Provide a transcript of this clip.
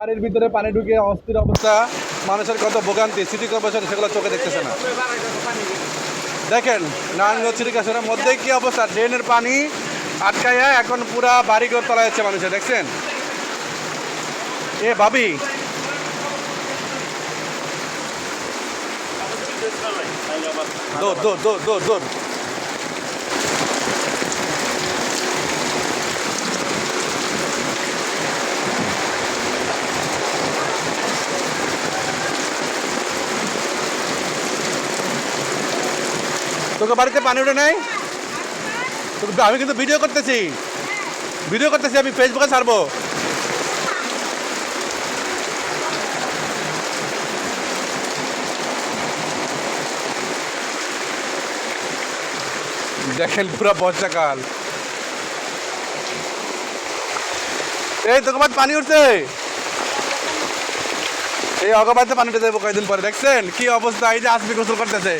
বাড়ির ভিতরে পানি ঢুকে অস্থির অবস্থা, মানুষের কত ভোগান্তি, সিটি কর্পোরেশন সেগুলো চোখে দেখতেছে না। দেখেন নারায়ণগঞ্জ সিটি কর্পোরেশনের মধ্যে কি অবস্থা, ড্রেনের পানি আটকাইয়া এখন পুরা বাড়িঘর তলা যাচ্ছে মানুষের, দেখছেন? এ ভাবি, দৌড় দৌড় দৌড় দৌড় দৌড়। তোকে বাড়িতে পানি উঠে নাই? আমি কিন্তু ভিডিও করতেছি, আমি ফেসবুকে ছাড়বো। দেখেন পুরো বর্ষাকাল, এই তোকে বাদ পানি উঠছে, এই অগবাদে পানিটা দেবো কয়েকদিন পরে। দেখছেন কি অবস্থা, এই যে আসবি গোসল করতেছে।